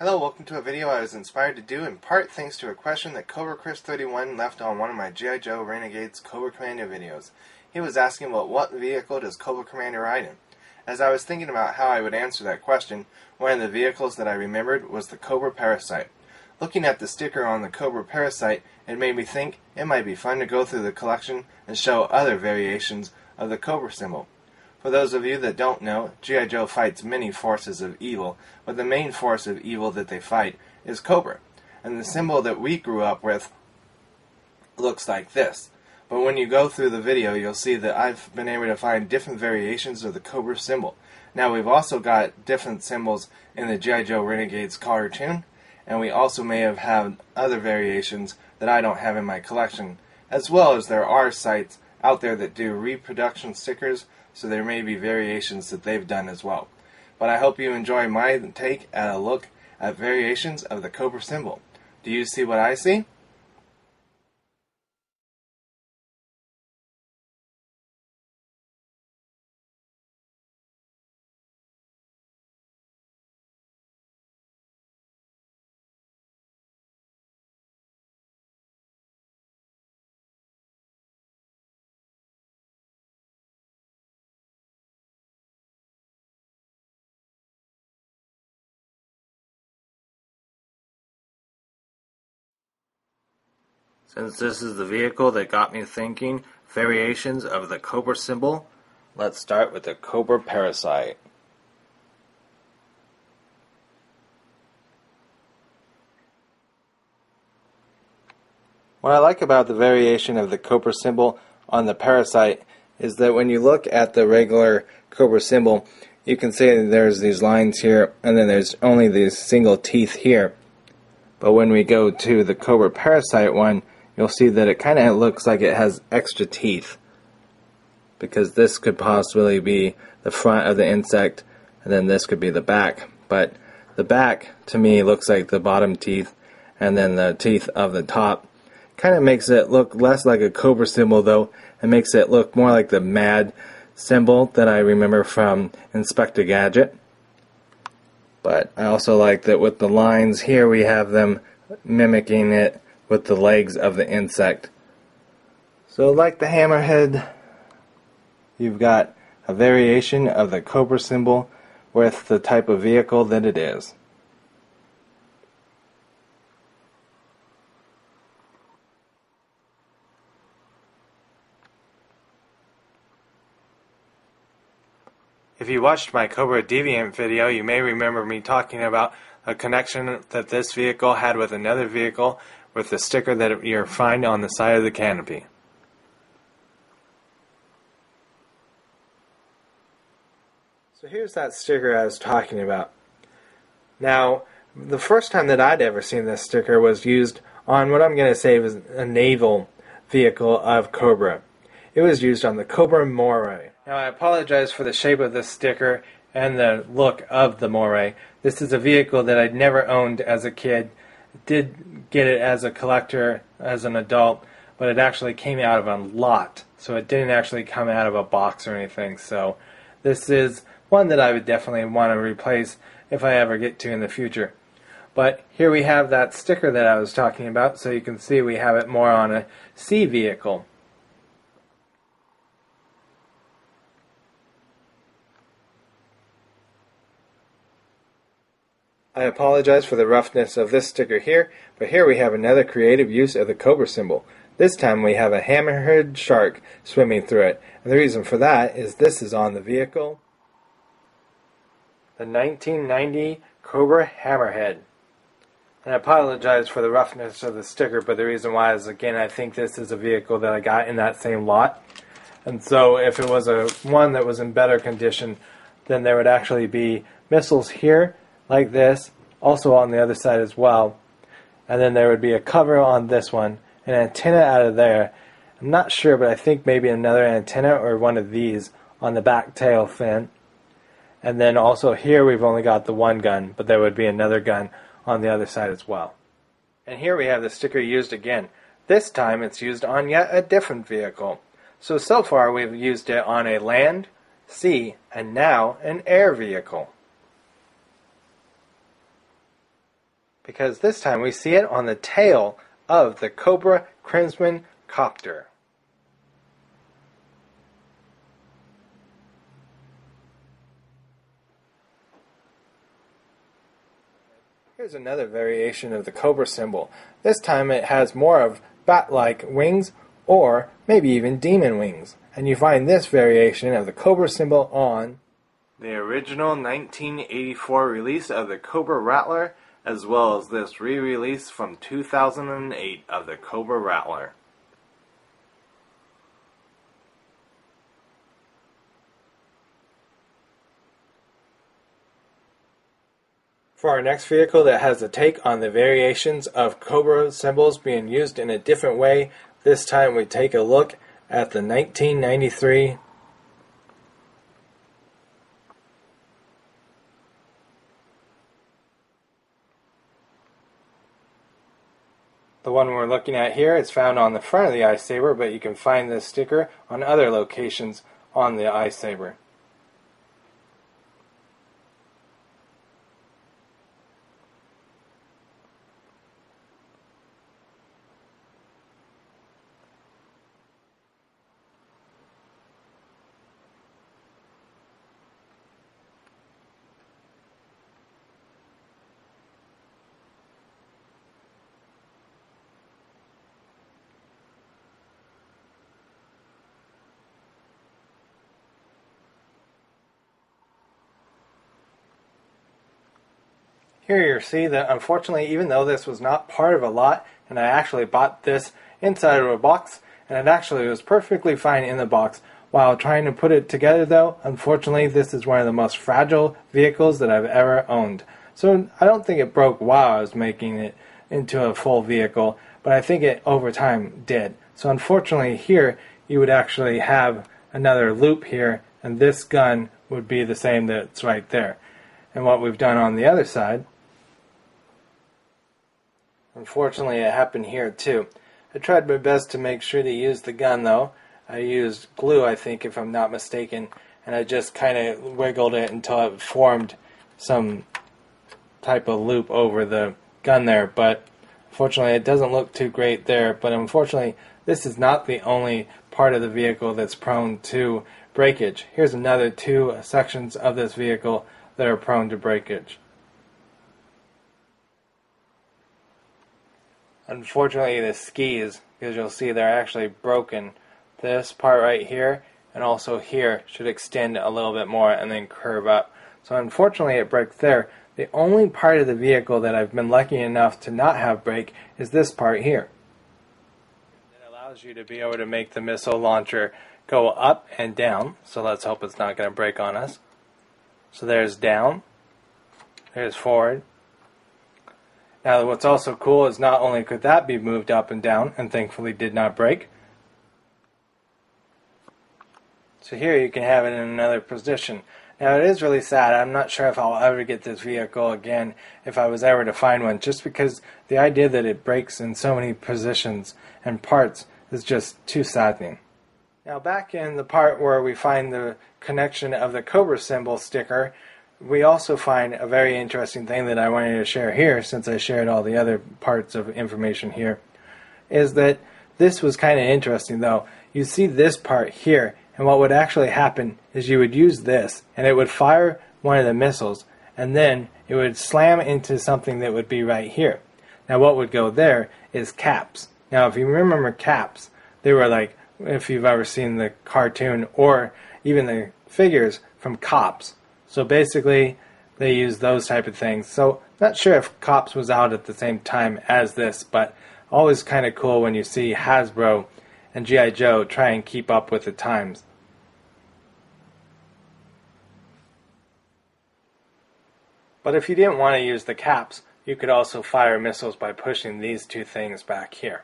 Hello, welcome to a video I was inspired to do in part thanks to a question that Cobra Chris31 left on one of my G.I. Joe Renegade's Cobra Commander videos. He was asking about what vehicle does Cobra Commander ride in. As I was thinking about how I would answer that question, one of the vehicles that I remembered was the Cobra Parasite. Looking at the sticker on the Cobra Parasite, it made me think it might be fun to go through the collection and show other variations of the Cobra symbol. For those of you that don't know, G.I. Joe fights many forces of evil, but the main force of evil that they fight is Cobra. And the symbol that we grew up with looks like this. But when you go through the video, you'll see that I've been able to find different variations of the Cobra symbol. Now we've also got different symbols in the G.I. Joe Renegade's cartoon, and we also may have had other variations that I don't have in my collection, as well as there are sites out there that do reproduction stickers, so there may be variations that they've done as well. But I hope you enjoy my take at a look at variations of the Cobra symbol. Do you see what I see? Since this is the vehicle that got me thinking variations of the Cobra symbol, let's start with the Cobra Parasite. What I like about the variation of the Cobra symbol on the Parasite is that when you look at the regular Cobra symbol, you can see that there's these lines here and then there's only these single teeth here. But when we go to the Cobra Parasite one, you'll see that it kind of looks like it has extra teeth, because this could possibly be the front of the insect and then this could be the back. But the back to me looks like the bottom teeth, and then the teeth of the top kind of makes it look less like a Cobra symbol, though. It makes it look more like the Mad symbol that I remember from Inspector Gadget. But I also like that with the lines here we have them mimicking it with the legs of the insect. So like the Hammerhead, you've got a variation of the Cobra symbol with the type of vehicle that it is. If you watched my Cobra Deviant video, you may remember me talking about a connection that this vehicle had with another vehicle with the sticker that you'll find on the side of the canopy. So here's that sticker I was talking about. Now, the first time that I'd ever seen this sticker was used on what I'm going to say was a naval vehicle of Cobra. It was used on the Cobra Moray. Now I apologize for the shape of this sticker and the look of the Moray. This is a vehicle that I'd never owned as a kid. Did get it as a collector as an adult, but it actually came out of a lot, so it didn't actually come out of a box or anything. So this is one that I would definitely want to replace if I ever get to in the future. But here we have that sticker that I was talking about, so you can see we have it more on a sea vehicle. I apologize for the roughness of this sticker here, but here we have another creative use of the Cobra symbol. This time we have a hammerhead shark swimming through it, and the reason for that is this is on the vehicle, the 1990 Cobra Hammerhead. And I apologize for the roughness of the sticker, but the reason why is, again, I think this is a vehicle that I got in that same lot. And so if it was one that was in better condition, then there would actually be missiles here, like this, also on the other side as well, and then there would be a cover on this one, an antenna out of there. I'm not sure, but I think maybe another antenna or one of these on the back tail fin, and then also here we've only got the one gun, but there would be another gun on the other side as well. And here we have the sticker used again. This time it's used on yet a different vehicle. So far we've used it on a land, sea, and now an air vehicle. because this time we see it on the tail of the Cobra Crimson Copter. Here's another variation of the Cobra symbol. This time it has more of bat-like wings or maybe even demon wings. And you find this variation of the Cobra symbol on the original 1984 release of the Cobra Rattler, as well as this re-release from 2008 of the Cobra Rattler. For our next vehicle that has a take on the variations of Cobra symbols being used in a different way, this time we take a look at the 1993 The one we're looking at here is found on the front of the Ice Saber, but you can find this sticker on other locations on the Ice Saber. Here you see that unfortunately, even though this was not part of a lot, and I actually bought this inside of a box, and it actually was perfectly fine in the box. While trying to put it together though, unfortunately this is one of the most fragile vehicles that I've ever owned. So I don't think it broke while I was making it into a full vehicle, but I think it over time did. So unfortunately here you would actually have another loop here, and this gun would be the same that's right there. And what we've done on the other side, unfortunately it happened here too. I tried my best to make sure to use the gun though. I used glue, I think, if I'm not mistaken, and I just kind of wiggled it until it formed some type of loop over the gun there, but unfortunately it doesn't look too great there. But unfortunately this is not the only part of the vehicle that's prone to breakage. Here's another two sections of this vehicle that are prone to breakage. Unfortunately the skis, because you'll see they're actually broken. This part right here and also here should extend a little bit more and then curve up. So unfortunately it broke there. The only part of the vehicle that I've been lucky enough to not have break is this part here. It allows you to be able to make the missile launcher go up and down. So let's hope it's not going to break on us. So there's down, there's forward. Now what's also cool is not only could that be moved up and down, and thankfully did not break. So here you can have it in another position. Now it is really sad. I'm not sure if I'll ever get this vehicle again if I was ever to find one, just because the idea that it breaks in so many positions and parts is just too saddening. Now back in the part where we find the connection of the Cobra symbol sticker, we also find a very interesting thing that I wanted to share here, since I shared all the other parts of information here, is that this was kind of interesting though. You see this part here, and what would actually happen is you would use this and it would fire one of the missiles, and then it would slam into something that would be right here. Now what would go there is caps. Now if you remember caps, they were like, if you've ever seen the cartoon or even the figures from Cops. So basically they use those type of things. So not sure if Cops was out at the same time as this, but always kind of cool when you see Hasbro and G.I. Joe try and keep up with the times. But if you didn't want to use the caps, you could also fire missiles by pushing these two things back here.